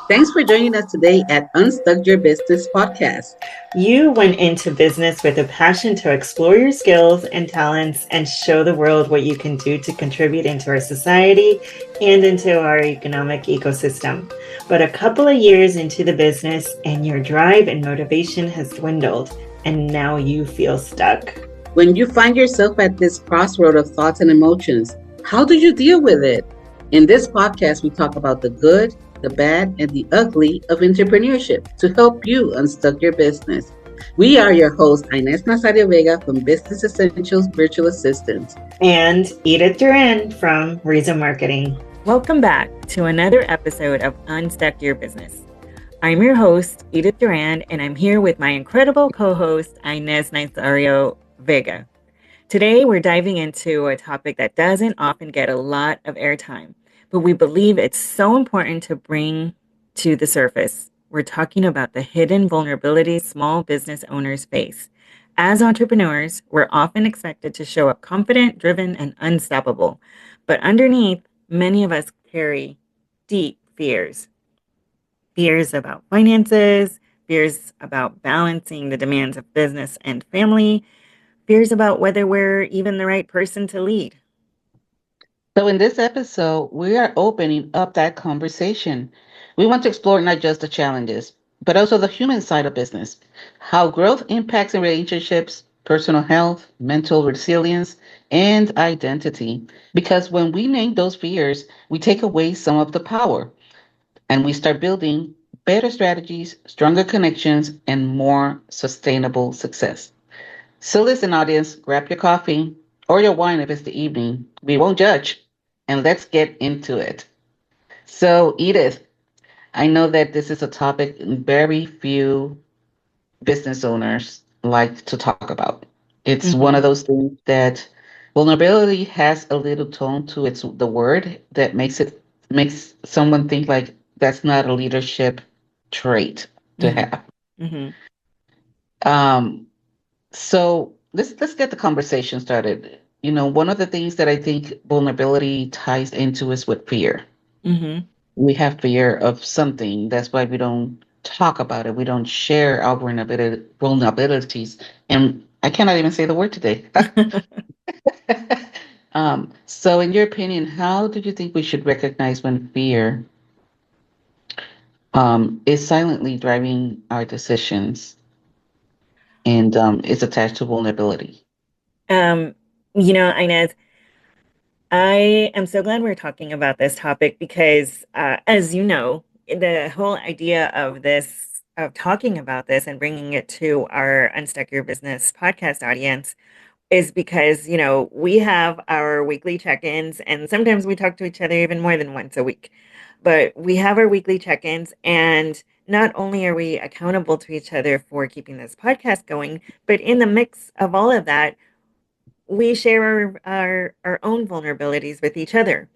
Thanks for joining us today at Unstuck Your Business Podcast. You went into business with a passion to explore your skills and talents and show the world what you can do to contribute into our society and into our economic ecosystem. But a couple of years into the business and your drive and motivation has dwindled, and now you feel stuck. When you find yourself at this crossroad of thoughts and emotions, how do you deal with it? In this podcast, we talk about the good, the bad, and the ugly of entrepreneurship to help you unstuck your business. We are your hosts, Inés Nazario Vega from Business Essentials Virtual Assistants. And Edith Duran from Reason Marketing. Welcome back to another episode of Unstuck Your Business. I'm your host, Edith Duran, and I'm here with my incredible co-host, Inés Nazario Vega. Today, we're diving into a topic that doesn't often get a lot of airtime, but we believe it's so important to bring to the surface. We're talking about the hidden vulnerabilities small business owners face. As entrepreneurs, we're often expected to show up confident, driven, and unstoppable. But underneath, many of us carry deep fears. Fears about finances, fears about balancing the demands of business and family, fears about whether we're even the right person to lead. So, in this episode, we are opening up that conversation. We want to explore not just the challenges, but also the human side of business, how growth impacts in relationships, personal health, mental resilience, and identity. Because when we name those fears, we take away some of the power and we start building better strategies, stronger connections, and more sustainable success. So, listen, audience, grab your coffee or your wine if it's the evening. We won't judge. And let's get into it. So, Edith, I know that this is a topic very few business owners like to talk about. It's one of Mhm. those things that vulnerability has a little tone to its the word that makes someone think like that's not a leadership trait to Mhm. have. Mhm. Um, so let's get the conversation started. You know, one of the things that I think vulnerability ties into is with fear. Mhm. We have fear of something. That's why we don't talk about it. We don't share our vulnerabilities. And I cannot even say the word today. So, in your opinion, how do you think we should recognize when fear is silently driving our decisions and is attached to vulnerability? Um, Inez, I am so glad we're talking about this topic because, as you know, the whole idea of talking about this and bringing it to our Unstuck Your Business podcast audience is because, we have our weekly check-ins and sometimes we talk to each other even more than once a week. But we have our weekly check-ins, and not only are we accountable to each other for keeping this podcast going, but in the mix of all of that, we share our own vulnerabilities with each other.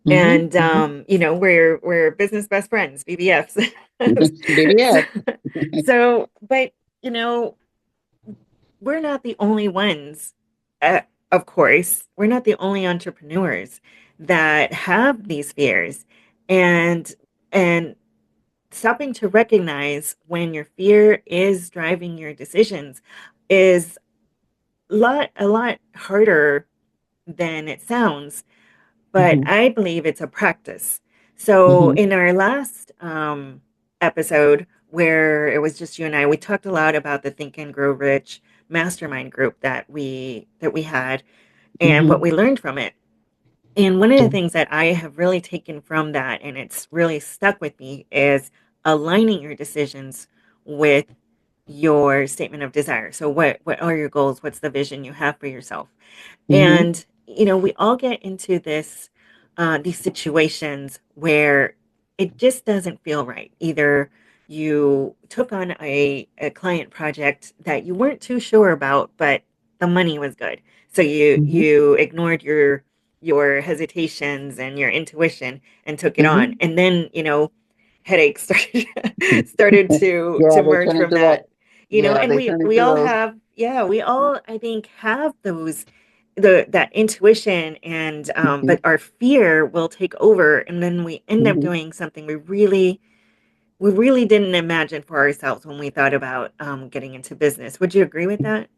Mm-hmm. And we're business best friends, BBFs. Baby, yeah. So, but you know, we're not the only ones. Of course, we're not the only entrepreneurs that have these fears, and and stopping to recognize when your fear is driving your decisions is a lot harder than it sounds, but Mm-hmm. I believe it's a practice. So Mm-hmm. in our last episode, where it was just you and I, we talked a lot about the Think and Grow Rich mastermind group that we had and what Mm-hmm. we learned from it. And one of the things that I have really taken from that, and it's really stuck with me, is aligning your decisions with your statement of desire. So what are your goals? What's the vision you have for yourself? Mm-hmm. And we all get into these situations where it just doesn't feel right. Either you took on a client project that you weren't too sure about, but the money was good. So you Mm-hmm. you ignored your hesitations and your intuition and took it on. Mm-hmm. And then, headaches started started to Yeah, to they merge turn from into that. that. Yeah, And they we turn we into all those. have, yeah, we all, I think, have those that intuition, and Mm-hmm. but our fear will take over, and then we end up Mm-hmm. doing something we really, we really didn't imagine for ourselves when we thought about getting into business. Would you agree with that?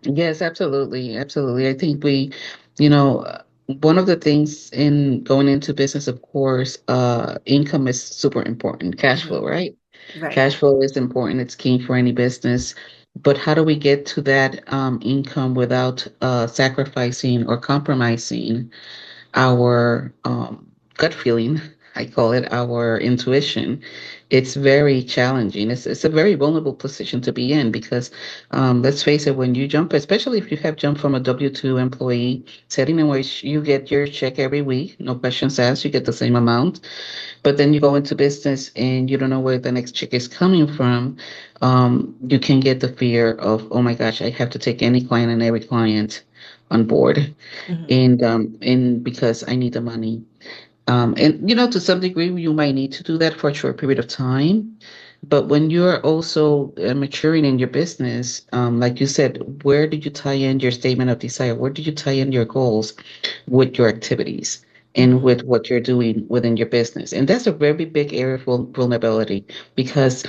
Yes, absolutely. Absolutely. I think you know, one of the things in going into business, of course, income is super important. Cash Hmm. flow, right? Right. Cash flow is important. It's key for any business. But how do we get to that income without sacrificing or compromising our gut feeling? I call it our intuition. It's very challenging. It's a very vulnerable position to be in because let's face it, when you jump, especially if you have jumped from a W-2 employee setting in which you get your check every week, no questions asked, you get the same amount, but then you go into business and you don't know where the next check is coming from, you can get the fear of, oh my gosh, I have to take any client and every client on board, Hmm. and because I need the money. And to some degree, you might need to do that for a short period of time. But when you're also maturing in your business, like you said, where did you tie in your statement of desire? Where did you tie in your goals with your activities and Hmm. with what you're doing within your business? And that's a very big area of vulnerability because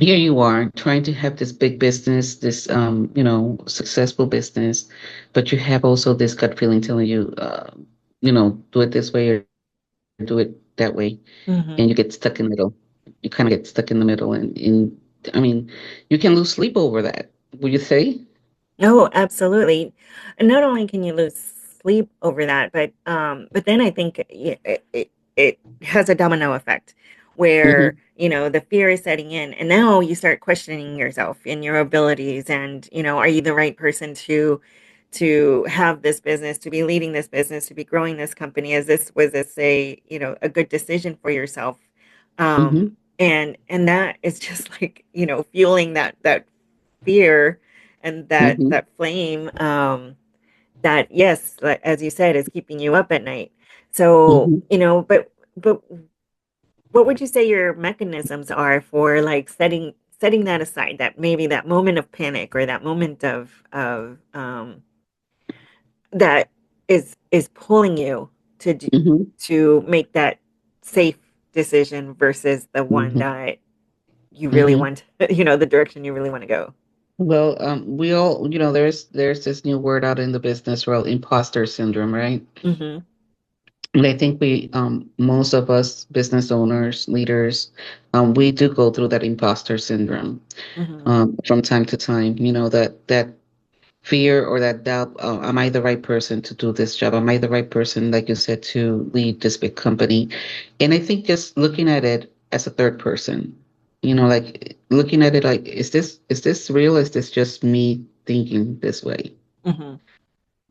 here you are trying to have this big business, this successful business, but you have also this gut feeling telling you, do it this way or do it that way, and you get stuck in the middle. You kind of get stuck in the middle, and I mean, you can lose sleep over that. Would you say? Oh, absolutely. And not only can you lose sleep over that, but then I think it has a domino effect where, Mm-hmm. the fear is setting in, and now you start questioning yourself and your abilities, and, are you the right person to have this business, to be leading this business, to be growing this company? Was this a good decision for yourself? Mm-hmm. And that is just like, fueling that fear and Mm-hmm. that flame, that, yes, like, as you said, is keeping you up at night. So, Mm-hmm. but what would you say your mechanisms are for, like, setting that aside, that maybe that moment of panic or that moment of that is pulling you Mm-hmm. to make that safe decision versus the one Mm-hmm. that you really Mm-hmm. want, the direction you really want to go. Well, we all, there's this new word out in the business world, imposter syndrome, right? Hmm. And I think most of us business owners, leaders, we do go through that imposter syndrome Hmm. from time to time. That fear or that doubt. Am I the right person to do this job? Am I the right person, like you said, to lead this big company? And I think just looking at it as a third person, like looking at it like, is this real? Is this just me thinking this way? Hmm.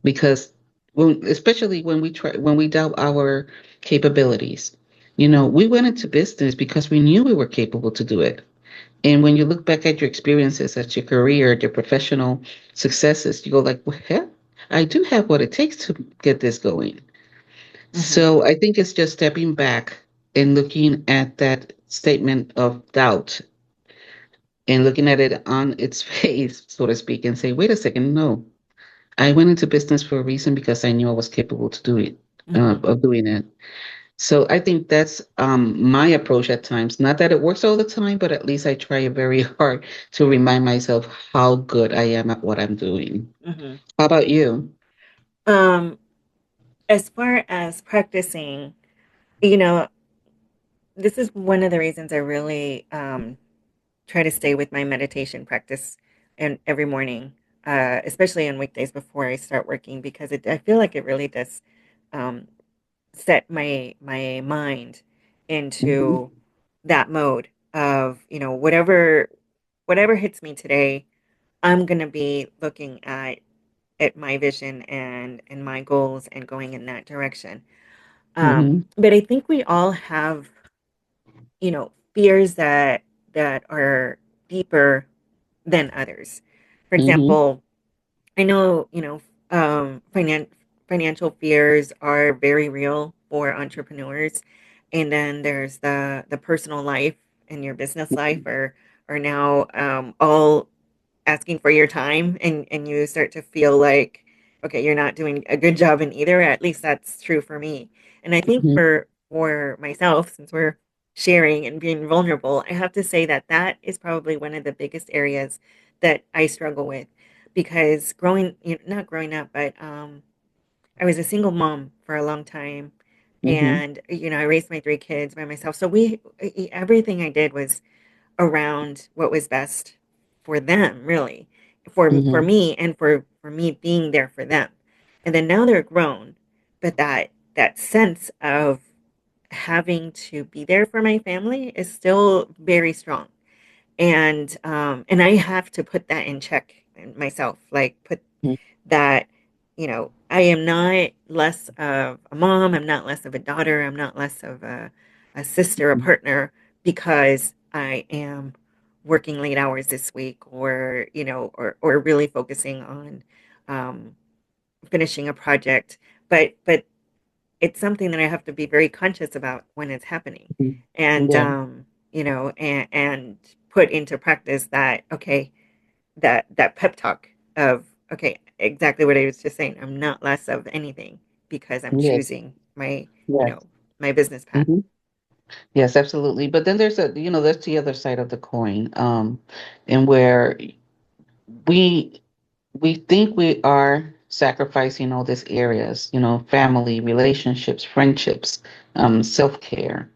Because especially when we doubt our capabilities, we went into business because we knew we were capable to do it. And when you look back at your experiences, at your career, your professional successes, you go like, well, hell, I do have what it takes to get this going. Hmm. So I think it's just stepping back and looking at that statement of doubt and looking at it on its face, so to speak, and say, wait a second, no, I went into business for a reason because I knew I was capable to do it, Hmm. of doing it. So I think that's my approach at times. Not that it works all the time, but at least I try very hard to remind myself how good I am at what I'm doing. Hmm. How about you? Um, as far as practicing, you know, this is one of the reasons I really try to stay with my meditation practice and every morning, especially on weekdays before I start working, because I feel like it really does um, set my mind Hmm. into that mode of, whatever hits me today, I'm gonna be looking at my vision and my goals and going in that direction. Hmm. But I think we all have, fears that are deeper than others. For Hmm. example, I know, financial fears are very real for entrepreneurs. And then there's the personal life and your business life are now all asking for your time, and you start to feel like, okay, you're not doing a good job in either. At least that's true for me. And I think Hmm. for myself, since we're sharing and being vulnerable, I have to say that that is probably one of the biggest areas that I struggle with because not growing up, but I was a single mom for a long time. Mm-hmm. And, I raised my three kids by myself. So everything I did was around what was best for them, really, for Mm-hmm. me and for me being there for them. And then now they're grown, but that sense of having to be there for my family is still very strong. And I have to put that in check myself, like put that, I am not less of a mom, I'm not less of a daughter, I'm not less of a sister, a partner, because I am working late hours this week, or or really focusing on um, finishing a project. But it's something that I have to be very conscious about when it's happening, Mm-hmm. and Yeah. and put into practice that, okay, that pep talk of, okay, exactly what I was just saying. I'm not less of anything because I'm Yes. choosing my, Yes. my business path. Mm-hmm. Yes, absolutely. But then there's the other side of the coin, and where we we think we are sacrificing all these areas, family, relationships, friendships, self-care.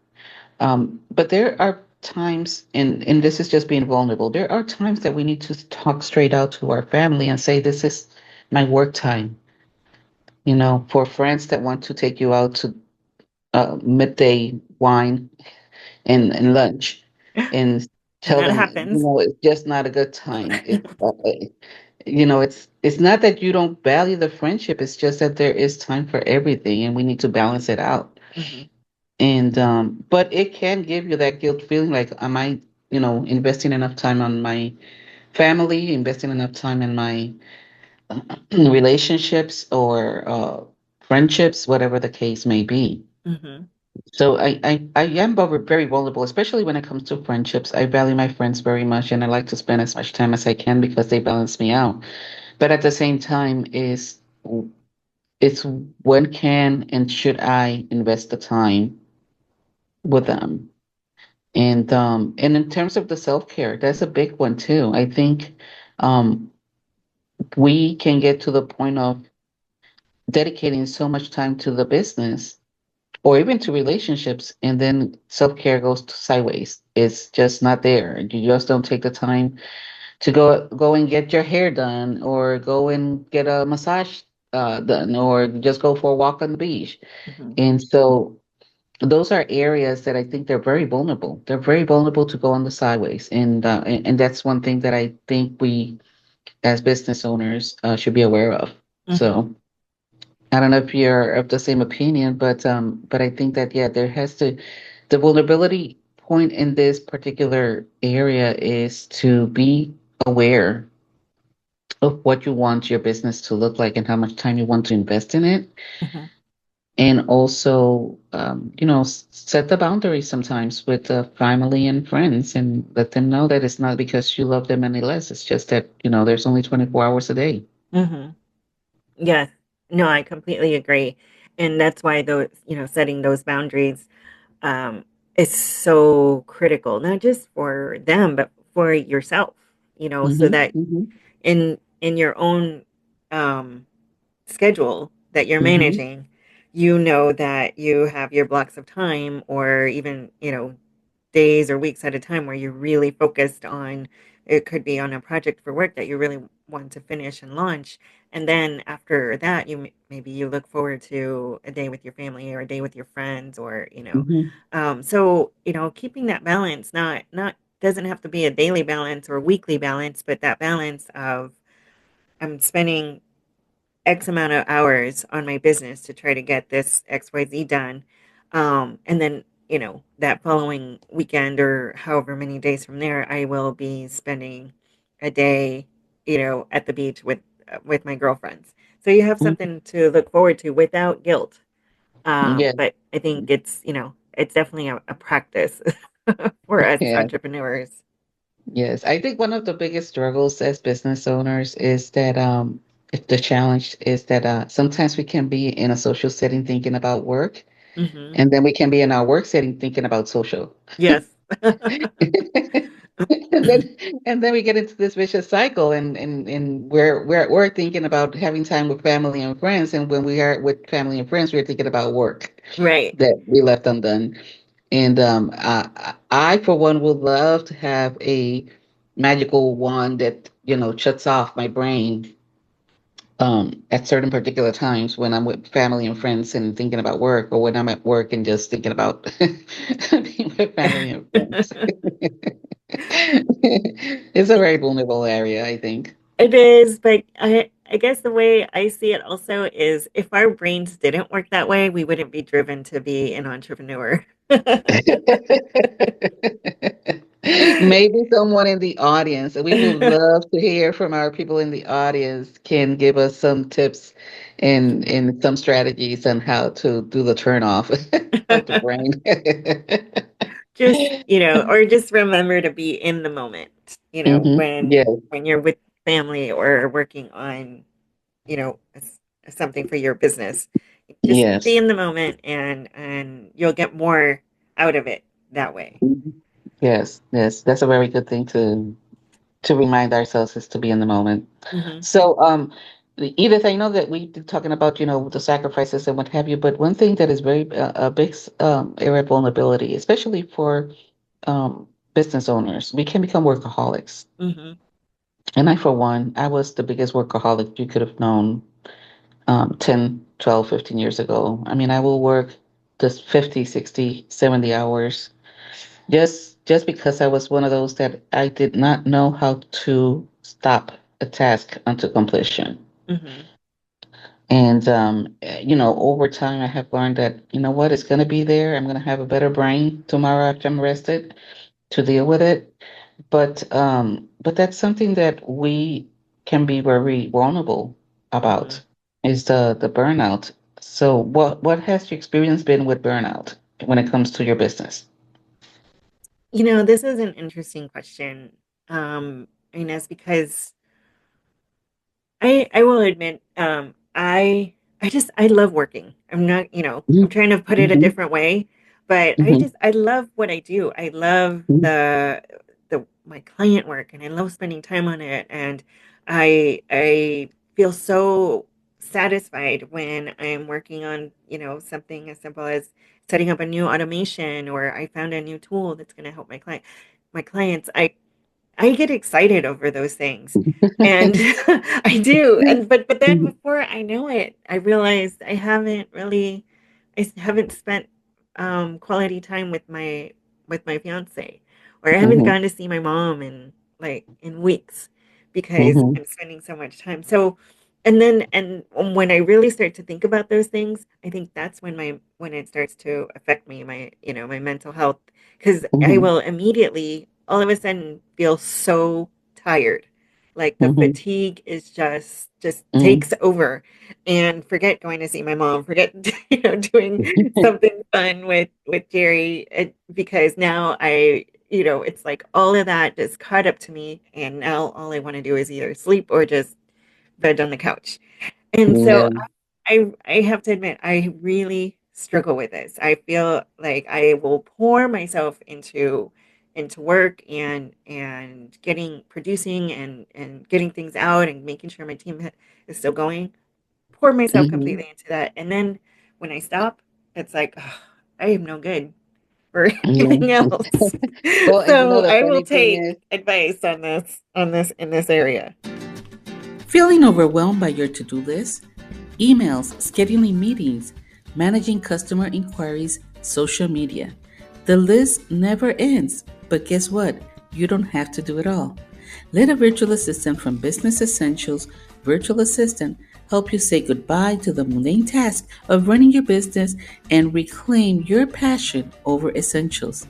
But there are times, and this is just being vulnerable. There are times that we need to talk straight out to our family and say, "This is my work time." For friends that want to take you out to midday wine and lunch, and And tell that them, happens. it's just not a good time. It's not that you don't value the friendship. It's just that there is time for everything, and we need to balance it out. Hmm. And but it can give you that guilt feeling, like, am I, investing enough time on my family, investing enough time in my relationships or friendships, whatever the case may be. Hmm. So I am very vulnerable, especially when it comes to friendships. I value my friends very much, and I like to spend as much time as I can because they balance me out. But at the same time, it's when can and should I invest the time with them? And in terms of the self-care, that's a big one too. I think um we can get to the point of dedicating so much time to the business or even to relationships, and then self-care goes sideways. It's just not there. You just don't take the time to go and get your hair done, or go and get a massage done, or just go for a walk on the beach. Hmm. And so those are areas that I think they're very vulnerable. They're very vulnerable to go on the sideways, and that's one thing that I think we as business owners should be aware of. Hmm. So I don't know if you're of the same opinion, but I think that, yeah, there has to the vulnerability point in this particular area is to be aware of what you want your business to look like and how much time you want to invest in it. Hmm. And also, set the boundaries sometimes with family and friends, and let them know that it's not because you love them any less. It's just that, there's only 24 hours a day. Hmm. Yes. No, I completely agree. And that's why those, setting those boundaries um, is so critical, not just for them, but for yourself, so Mm-hmm. that Mm-hmm. in your own um, schedule that you're Mm-hmm. managing, you know that you have your blocks of time, or even, days or weeks at a time where you're really focused on, it could be on a project for work that you really want to finish and launch. And then after that, maybe you look forward to a day with your family or a day with your friends, or, Mm-hmm. so, keeping that balance, not doesn't have to be a daily balance or weekly balance, but that balance of, I'm spending X amount of hours on my business to try to get this XYZ done. And then, that following weekend or however many days from there, I will be spending a day, at the beach with my girlfriends. So you have Mm-hmm. something to look forward to without guilt. Yeah. But I think it's definitely a practice for us Yeah. entrepreneurs. Yes, I think one of the biggest struggles as business owners is that if the challenge is that sometimes we can be in a social setting thinking about work, Mm-hmm. And then we can be in our work setting thinking about social. Yes. and then and then we get into this vicious cycle, and we're at work thinking about having time with family and friends, and when we are with family and friends, we're thinking about work Right. that we left undone. And I for one would love to have a magical wand that shuts off my brain at certain particular times when I'm with family and friends and thinking about work, or when I'm at work and just thinking about being with family and friends. It's a very vulnerable area, I think. It is, but I guess the way I see it also is if our brains didn't work that way, we wouldn't be driven to be an entrepreneur. Maybe someone in the audience, we would love to hear from our people in the audience, can give us some tips and some strategies on how to do the turn off of the brain. Just, or just remember to be in the moment, Yeah. when you're with family or working on, something for your business. Just be Yes. in the moment and you'll get more out of it that way. Mhm. Yes. Yes. That's a very good thing to remind ourselves, is to be in the moment. Hmm. So, Edith, I know that we've been talking about, the sacrifices and what have you, but one thing that is very a big area of vulnerability, especially for business owners, we can become workaholics. Hmm. And I, for one, I was the biggest workaholic you could have known 10, 12, 15 years ago. I mean, I will work just 50, 60, 70 hours just because I was one of those that I did not know how to stop a task unto completion. Hmm. And over time, I have learned that what, it's going to be there. I'm going to have a better brain tomorrow after I'm rested to deal with it. But that's something that we can be very vulnerable Hmm. about, is the burnout. So what has your experience been with burnout when it comes to your business? This is an interesting question. Inez, because I will admit, I love working. I'm not, I'm trying to put it a Mm-hmm. different way, but Hmm. I love what I do. I love the my client work, and I love spending time on it, and I feel so satisfied when I'm working on, something as simple as setting up a new automation, or I found a new tool that's going to help my clients. I get excited over those things. And I do. And but then Hmm. before I know it, I realized I haven't spent quality time with my fiance, or I haven't Hmm. gone to see my mom in weeks because Hmm. I'm spending so much time. So and when I really start to think about those things, I think that's when it starts to affect me, my mental health, because I Hmm. will immediately all of a sudden feel so tired. Like the Hmm. fatigue is just Hmm. takes over, and forget going to see my mom, forget doing something fun with Jerry, because now it's like all of that just caught up to me, and now all I want to do is either sleep or just bed on the couch. And so Yeah. I have to admit, I really struggle with this. I feel like I will pour myself into work and getting producing and getting things out and making sure my team is still going. Pour myself Hmm. completely into that, and then when I stop, it's like, "Ugh, I am no good for Yeah. anything else." Well, and So the I will funny thing is, take advice on this in this area. feeling overwhelmed by your to-do list, emails, scheduling meetings, managing customer inquiries, social media. The list never ends. But guess what? You don't have to do it all. Let a virtual assistant from Business Essentials Virtual Assistant help you say goodbye to the mundane task of running your business and reclaim your passion over essentials.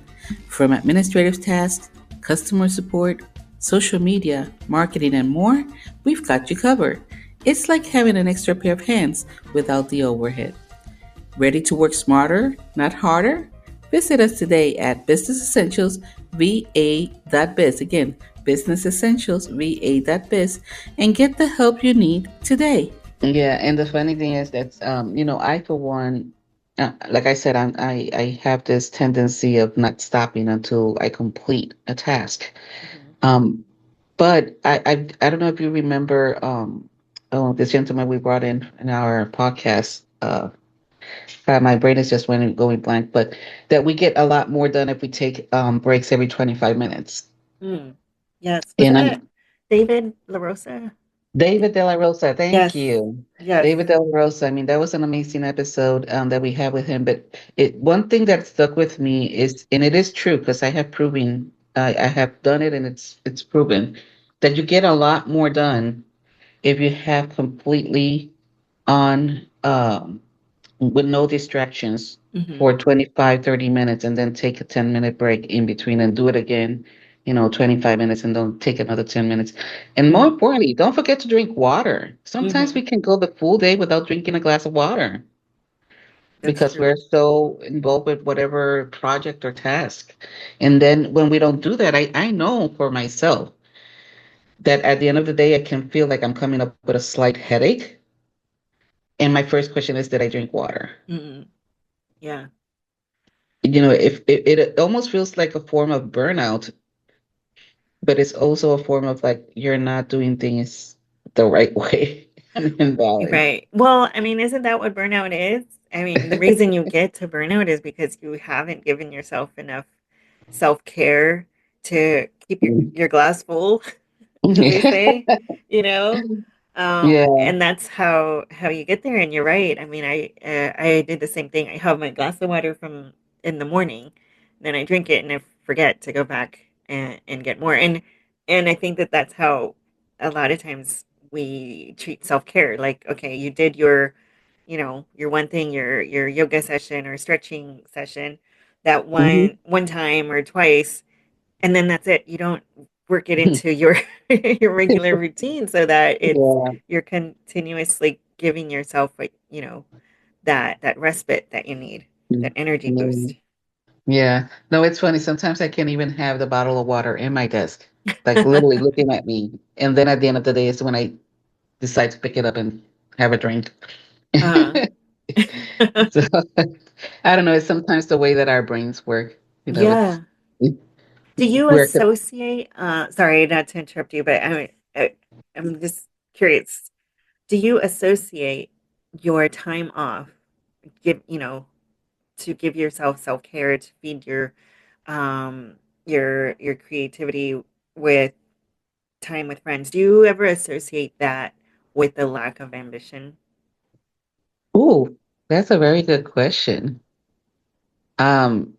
From administrative tasks, customer support, social media, marketing, and more, we've got you covered. It's like having an extra pair of hands without the overhead. Ready to work smarter, not harder? Visit us today at businessessentialsva.biz. Again, businessessentialsva.biz, and get the help you need today. Yeah, and the funny thing is that I, for one, like I said, I have this tendency of not stopping until I complete a task. Mhm. Um, but I don't know if you remember oh, this gentleman we brought in our podcast. My brain is just went going blank, but that we get a lot more done if we take breaks every 25 minutes. Mm. Yes. Was And that I'm David LaRosa? David De La Rosa, thank Yes. you. Yes. David De La Rosa. I mean, that was an amazing episode that we had with him. But one thing that stuck with me is, and it is true because I have proven, I have done it, and it's proven that you get a lot more done if you have completely on with no distractions Hmm. for 25, 30 minutes and then take a 10-minute break in between and do it again, 25 minutes and don't take another 10 minutes. And more Hmm. importantly, don't forget to drink water. Sometimes Hmm. we can go the full day without drinking a glass of water That's because true. we're so involved with whatever project or task. And then when we don't do that, I know for myself that at the end of the day, I can feel like I'm coming up with a slight headache. And my first question is, did I drink water? Mm. Yeah. If it almost feels like a form of burnout, but it's also a form of like you're not doing things the right way and balance. Right. Well, I mean, isn't that what burnout is? I mean, the reason you get to burnout is because you haven't given yourself enough self-care to keep your glass full, as they say, you know? Yeah. And that's how you get there. And you're right. I mean, I did the same thing. I have my glass of water from in the morning, then I drink it and I forget to go back and get more. And I think that that's how a lot of times we treat self-care. Like, okay, you did your one thing, your yoga session or stretching session that Hmm. one time or twice, and then that's it. You don't work it into your your regular routine so that Yeah. you're continuously giving yourself like, that respite that you need, that energy Mm. boost. Yeah. No, it's funny. Sometimes I can't even have the bottle of water in my desk, like literally looking at me. And then at the end of the day is when I decide to pick it up and have a drink. uh So I don't know. It's sometimes the way that our brains work. It's yeah. Do you we're associate sorry not to interrupt you, but I'm just curious. Do you associate your time off give you know to give yourself self-care to feed um your creativity with time with friends? Do you ever associate that with the lack of ambition? Ooh, that's a very good question. Um,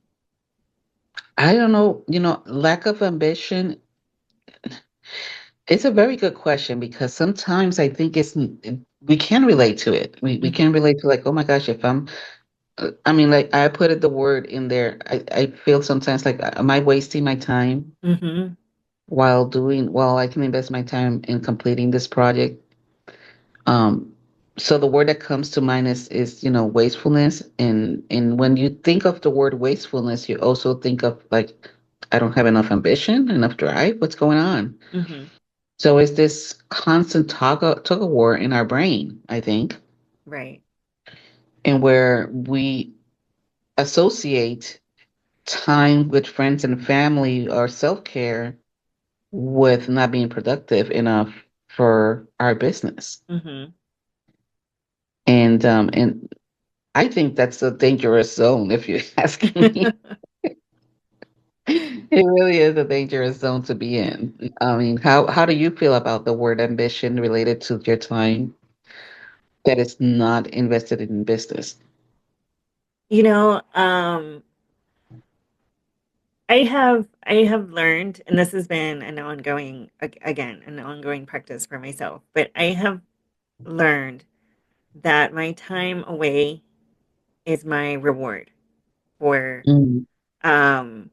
I don't know, lack of ambition. It's a very good question because sometimes I think we can relate to it. We can Mhm. relate to like, oh my gosh, if I mean, like I put it the word in there. I feel sometimes like, am I wasting my time Mhm. while I can invest my time in completing this project? Um, so the word that comes to mind is wastefulness, and when you think of the word wastefulness, you also think of like I don't have enough ambition, enough drive. What's going on? Mhm. So it's this constant tug of war in our brain, I think, Right. and where we associate time with friends and family or self care with not being productive enough for our business, Mhm. and I think that's a dangerous zone, if you ask me. It really is a dangerous zone to be in. I mean, how do you feel about the word ambition related to your time that is not invested in business? you know, um I have learned, and this has been an ongoing again, an ongoing practice for myself, but I have learned that my time away is my reward for Mm, um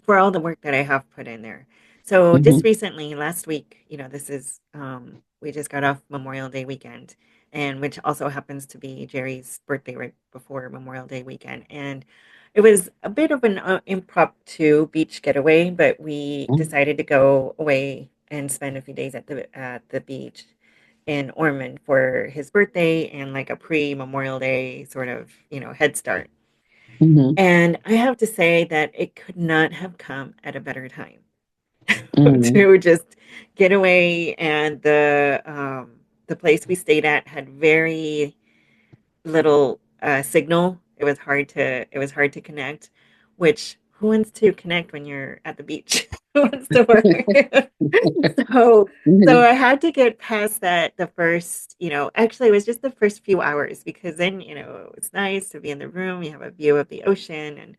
for all the work that I have put in there. So just mhm, recently, last week, this is we just got off Memorial Day weekend, and which also happens to be Jerry's birthday right before Memorial Day weekend, and it was a bit of an impromptu beach getaway, but we mm, decided to go away and spend a few days at the beach. in Ormond for his birthday and like a pre-Memorial Day sort of, head start. Mm-hmm. And I have to say that it could not have come at a better time Mm-hmm. to just get away. And the place we stayed at had very little signal. It was hard to connect, which who wants to connect when you're at the beach? Who wants to work? so so Mm-hmm. I had to get past that the first, actually it was just the first few hours because then, it's nice to be in the room, you have a view of the ocean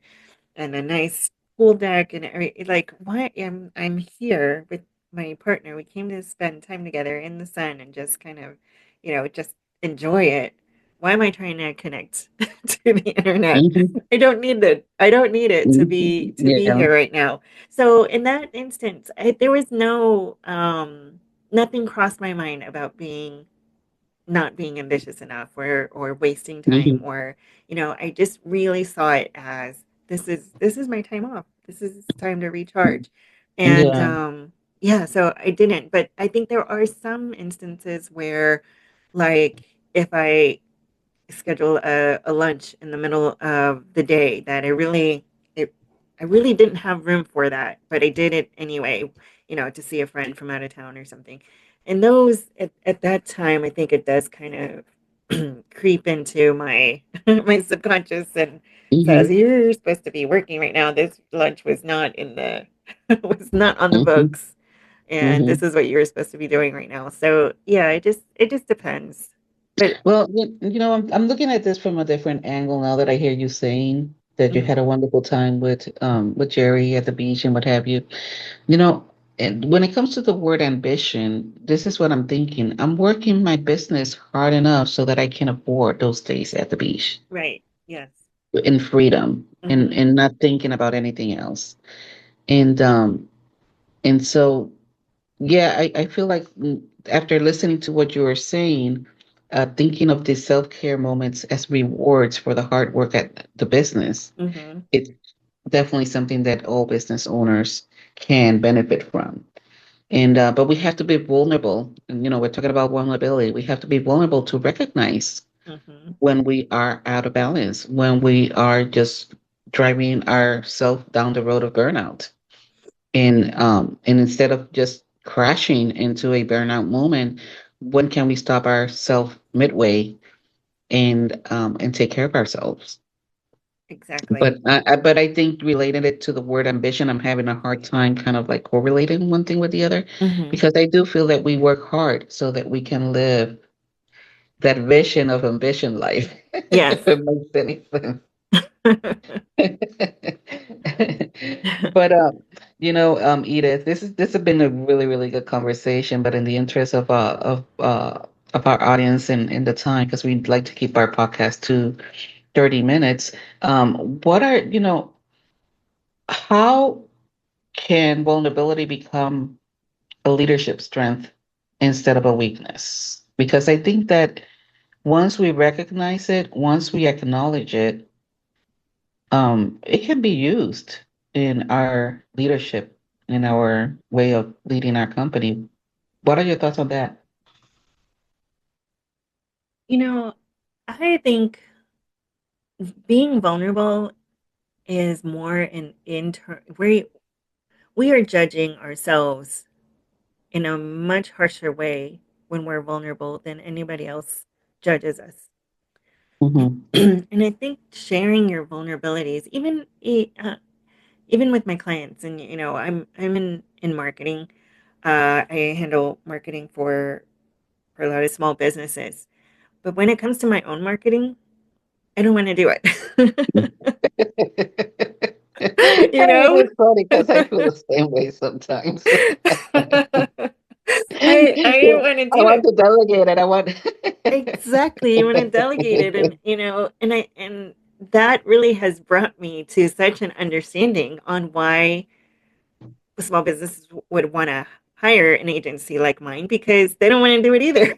and a nice pool deck and like why am I'm here with my partner. We came to spend time together in the sun and just kind of, just enjoy it. Why am I trying to connect to the internet? Mm-hmm. I don't need it to Mm-hmm. be Yeah. here right now. So in that instance, there was no nothing crossed my mind about being not being ambitious enough or wasting time, Mm-hmm. or I just really saw it as this is my time off, this is time to recharge. And Yeah. yeah, so I didn't, but I think there are some instances where, like, if I schedule a lunch in the middle of the day that it I really didn't have room for that, but I did it anyway, to see a friend from out of town or something. And those at that time, I think it does kind of creep into my my subconscious and says, Mm-hmm. "You're supposed to be working right now. This lunch was not in the was not on the Mm-hmm. books, and Mm-hmm. this is what you're supposed to be doing right now." So yeah, it just depends. But Well, I'm looking at this from a different angle now that I hear you saying that you mhm, had a wonderful time with Jerry at the beach and what have you. You know, and when it comes to the word ambition, this is what I'm thinking. I'm working my business hard enough so that I can afford those days at the beach right. Yes. in freedom and Mhm. not thinking about anything else. And so yeah, I feel like after listening to what you were saying, thinking of these self-care moments as rewards for the hard work at the business, Mhm. it's definitely something that all business owners can benefit from. And but we have to be vulnerable. And we're talking about vulnerability. We have to be vulnerable to recognize Mhm. when we are out of balance, when we are just driving ourselves down the road of burnout. And instead of just crashing into a burnout moment, when can we stop ourselves midway and take care of ourselves? Exactly. But I think relating it to the word ambition, I'm having a hard time kind of like correlating one thing with the other, Mhm. because I do feel that we work hard so that we can live that vision of ambition life, Yes. if it makes any sense. But Edith, this has been a really, really good conversation. But in the interest of our audience and in the time, because we'd like to keep our podcast to 30 minutes. What are how can vulnerability become a leadership strength instead of a weakness? Because I think that once we recognize it, once we acknowledge it, it can be used in our leadership, in our way of leading our company. What are your thoughts on that? You know, I think being vulnerable is more an we are judging ourselves in a much harsher way when we're vulnerable than anybody else judges us. Mm-hmm. And I think sharing your vulnerabilities, even with my clients, and I'm in marketing. I handle marketing for a lot of small businesses. But when it comes to my own marketing, I don't want to do it. you know? It's funny because I feel the same way sometimes. I don't want to I do want it. to delegate it. I want. Exactly. You want to delegate it, and and that really has brought me to such an understanding on why small businesses would want to hire an agency like mine, because they don't want to do it either.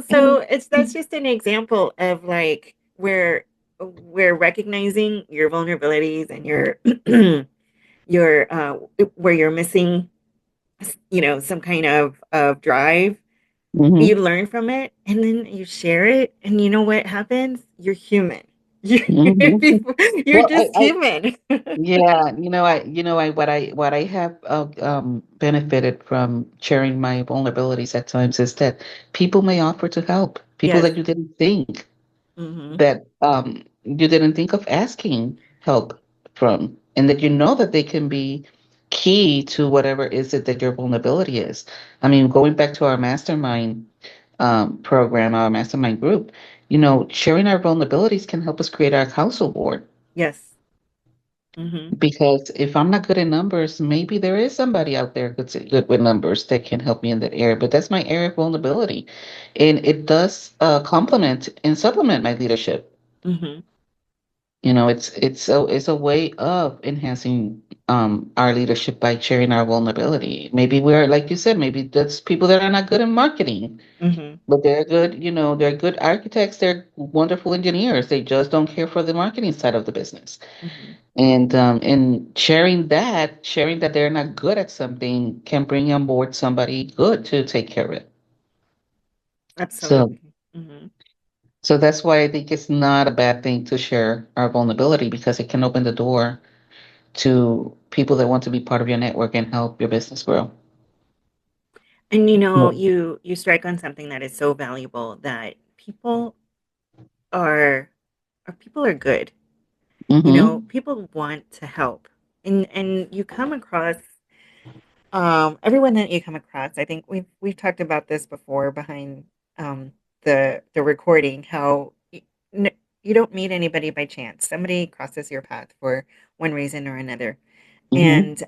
So that's just an example of like where we're recognizing your vulnerabilities and your your where you're missing some kind of drive, you Mm-hmm. learn from it, and then you share it, and you know what happens? You're human. You're, Mm-hmm. you're Well, just human. yeah, what I have benefited from sharing my vulnerabilities at times is that people may offer to help, people Yes. that you didn't think Hmm. that you didn't think of asking help from, and that you know that they can be key to whatever is it that your vulnerability is. I mean, going back to our mastermind program, our mastermind group, sharing our vulnerabilities can help us create our council board. Yes. Hmm. Because if I'm not good in numbers, maybe there is somebody out there good with numbers that can help me in that area. But that's my area of vulnerability, and it does complement and supplement my leadership. Hmm. It's a way of enhancing our leadership by sharing our vulnerability. Maybe we're like you said, maybe that's people that are not good in marketing, Hmm. but they're good. They're good architects. They're wonderful engineers. They just don't care for the marketing side of the business. Hmm. And sharing that they're not good at something can bring on board somebody good to take care of it. So Absolutely. Hmm. so that's why I think it's not a bad thing to share our vulnerability because it can open the door to people that want to be part of your network and help your business grow. And Yeah. you strike on something that is so valuable, that are people are good. Mm-hmm. People want to help. And you come across, everyone that you come across. I think we've talked about this before behind um the recording, how n- you don't meet anybody by chance. Somebody crosses your path for one reason or another. Mm-hmm.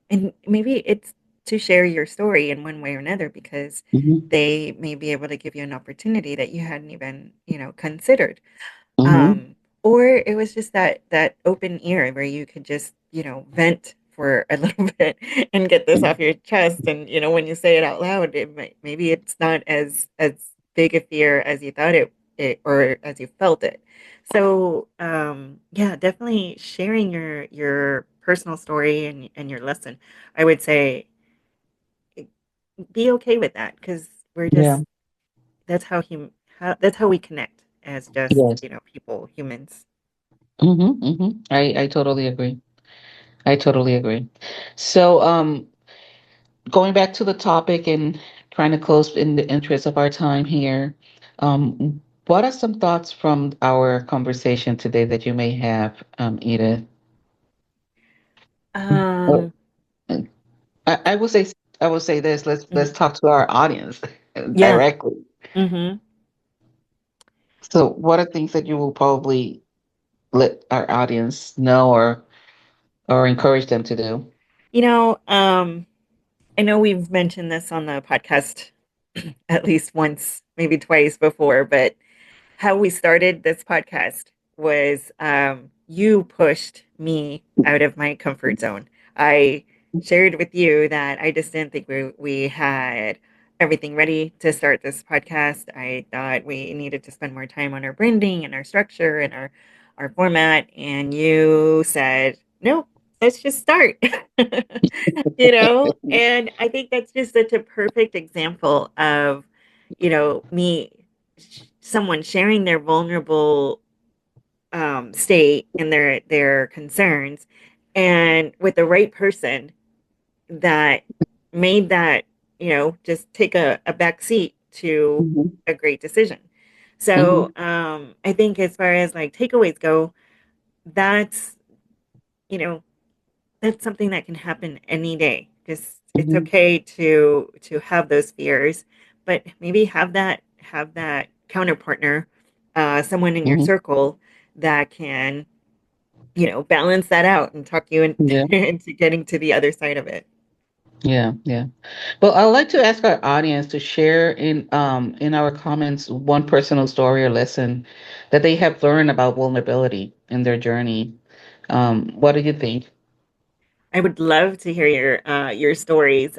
And maybe it's to share your story in one way or another, because Mm-hmm. they may be able to give you an opportunity that you hadn't even, considered. Mm-hmm. Um, or it was just that open ear where you could just, vent for a little bit and get this off your chest. And when you say it out loud, maybe it's not as big a fear as you thought it or as you felt it. So yeah, definitely sharing your personal story and your lesson. I would say, eh, be okay with that, because we're Yeah. just that's how we connect as just, Yes. people, humans. Mm-hmm. Mm-hmm. I totally agree. I totally agree. So, going back to the topic and trying to close in the interest of our time here, what are some thoughts from our conversation today that you may have, Edith? Well, Um, I will say this. Let's mhm. talk to our audience Yeah. directly. Hmm. So, what are things that you will probably let our audience know or encourage them to do? You know, um, I know we've mentioned this on the podcast at least once, maybe twice before, but how we started this podcast was, you pushed me out of my comfort zone. I shared with you that I just didn't think we had everything ready to start this podcast. I thought we needed to spend more time on our branding and our structure and our format. And you said, nope, let's just start. And I think that's just such a perfect example of, me, someone sharing their vulnerable state and their concerns, and with the right person that made that, just take a back seat to Mhm, a great decision. So mhm, I think, as far as like takeaways go, that's, you know that's something that can happen any day. Just, it's mhm, okay to have those fears, but maybe have that counter partner, someone in your mhm. circle that can, balance that out and talk you Yeah, into getting to the other side of it. yeah, yeah. Well, I'd like to ask our audience to share in our comments one personal story or lesson that they have learned about vulnerability in their journey. What do you think? I would love to hear your stories.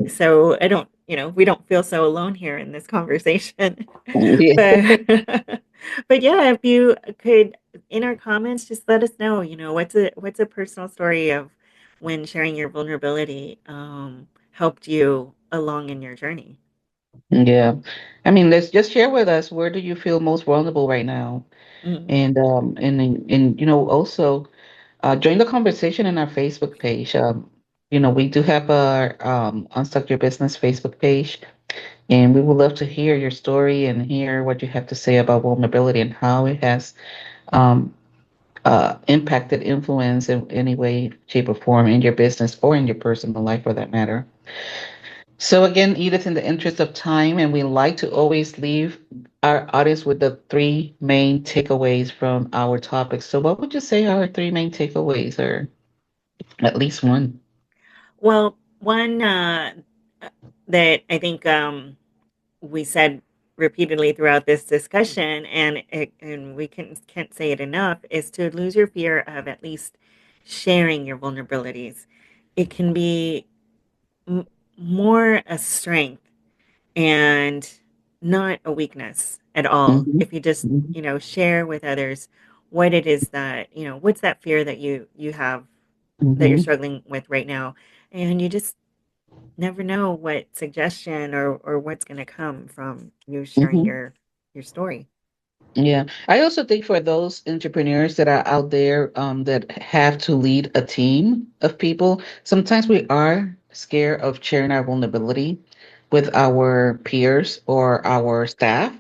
So I don't, we don't feel so alone here in this conversation. Yeah. But but yeah, if you could, in our comments, just let us know, what's a personal story of when sharing your vulnerability helped you along in your journey? Yeah. I mean, let's just share with us, where do you feel most vulnerable right now? Mm, And also join the conversation in our Facebook page. We do have our Unstuck Your Business Facebook page, and we would love to hear your story and hear what you have to say about vulnerability and how it has um, impacted, influence in any way, shape, or form in your business or in your personal life for that matter. So again, Edith, in the interest of time, and we like to always leave our audience with the three main takeaways from our topic. So what would you say are our three main takeaways, or at least one? well, one that I think we said repeatedly throughout this discussion, and we can't say it enough, is to lose your fear of at least sharing your vulnerabilities. It can be m- more a strength and not a weakness at all Mm-hmm. if you just share with others what it is that what's that fear that you have that you're Mm-hmm. struggling with right now, and you just never know what suggestion or what's going to come from you sharing Mm-hmm. your story. Yeah. I also think for those entrepreneurs that are out there that have to lead a team of people, sometimes we are scared of sharing our vulnerability with our peers or our staff.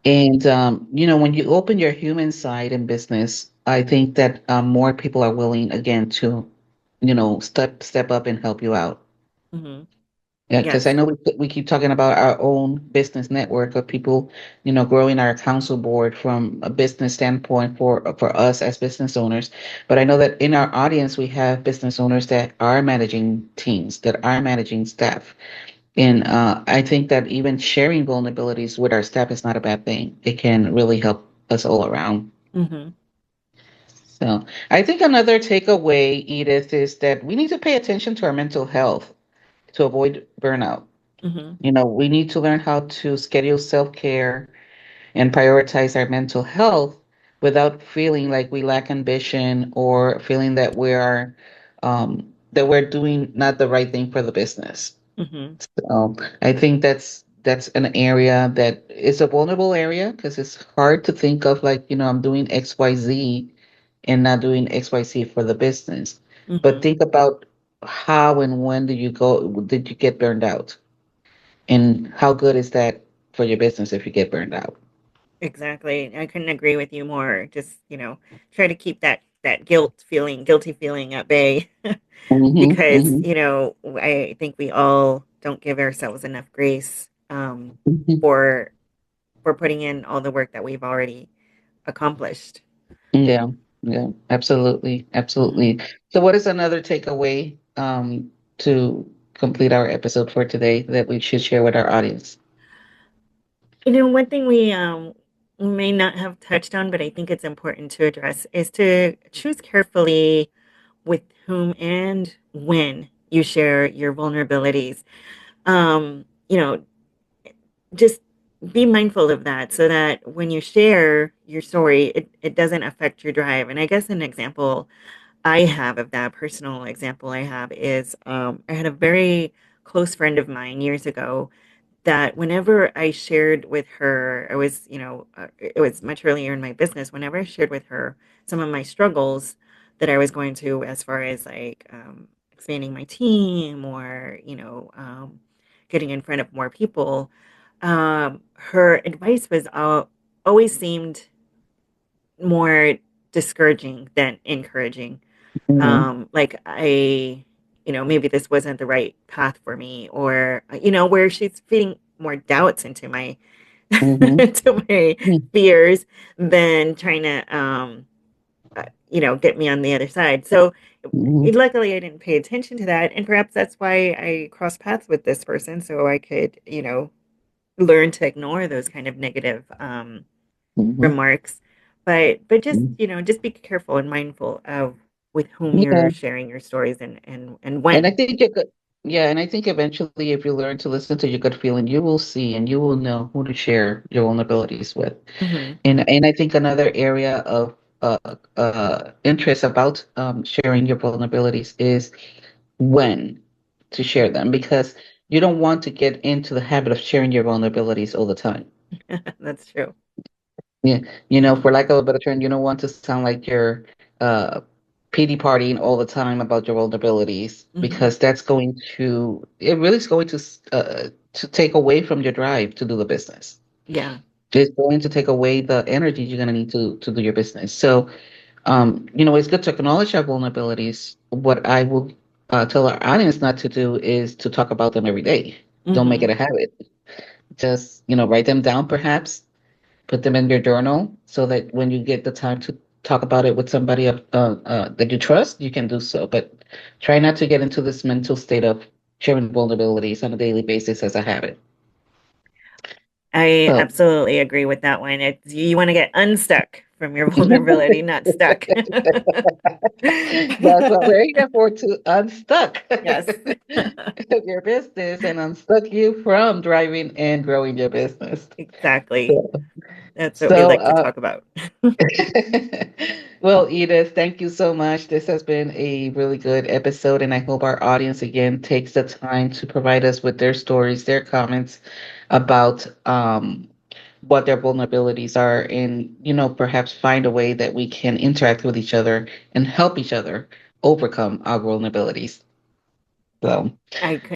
And when you open your human side in business, I think that more people are willing again to, step up and help you out. Hmm. Yeah, because I Yes. know we keep talking about our own business network of people, growing our council board from a business standpoint for us as business owners. But I know that in our audience we have business owners that are managing teams, that are managing staff. And I think that even sharing vulnerabilities with our staff is not a bad thing. It can really help us all around. Hmm. So I think another takeaway, Edith, is that we need to pay attention to our mental health to avoid burnout. Hmm. We need to learn how to schedule self-care and prioritize our mental health without feeling like we lack ambition or feeling that we're doing not the right thing for the business. Hmm. I think that's an area that is a vulnerable area because it's hard to think of like, I'm doing XYZ and not doing XYZ for the business. But Hmm. think about how and when did you get burned out? And how good is that for your business if you get burned out? Exactly. I couldn't agree with you more. Just, try to keep that guilty feeling at bay Mm-hmm, because, mm-hmm, I think we all don't give ourselves enough grace mm-hmm. for putting in all the work that we've already accomplished. Yeah, yeah, absolutely, Hmm. absolutely. So what is another takeaway to complete our episode for today that we should share with our audience? One thing we may not have touched on, but I think it's important to address is to choose carefully with whom and when you share your vulnerabilities. You know, just be mindful of that so that when you share your story, it doesn't affect your drive. And I guess an example I have of that personal example I have is I had a very close friend of mine years ago that whenever I shared with her, it was much earlier in my business. Whenever I shared with her some of my struggles that I was going to, as far as like expanding my team or, getting in front of more people, her advice was always seemed more discouraging than encouraging. Mm-hmm, Like maybe this wasn't the right path for me, or where she's feeding more doubts into my mm-hmm, to my fears than trying to get me on the other side. So mm-hmm, luckily I didn't pay attention to that, and perhaps that's why I crossed paths with this person, so I could learn to ignore those kind of negative mm-hmm. remarks. But just be careful and mindful of with whom Yeah, you're sharing your stories, and and I when. think you could. Yeah, and I think eventually, if you learn to listen to your gut feeling, you will see and you will know who to share your vulnerabilities with. Hmm. And I think another area of interest about sharing your vulnerabilities is when to share them, because you don't want to get into the habit of sharing your vulnerabilities all the time. That's true. Yeah, for lack of a better term, you don't want to sound like you're uh pity partying all the time about your vulnerabilities, Hmm. because it really is going to take away from your drive to do the business. Yeah, It's going to take away the energy you're going to need to do your business. So, it's good to acknowledge our vulnerabilities. What I will tell our audience not to do is to talk about them every day. Don't make hmm, it a habit. Just, write them down perhaps, put them in your journal so that when you get the time to talk about it with somebody that you trust, you can do so. But try not to get into this mental state of sharing vulnerabilities on a daily basis as a habit. I So, absolutely agree with that one. You want to get unstuck from your vulnerability, not stuck. that's what we're here for, to unstuck Yes. your business and unstuck you from driving and growing your business. Exactly. So, That's what we so like to talk about. well, Edith, thank you so much. This has been a really good episode, and I hope our audience again takes the time to provide us with their stories, their comments about what their vulnerabilities are, and perhaps find a way that we can interact with each other and help each other overcome our vulnerabilities. So, I couldn't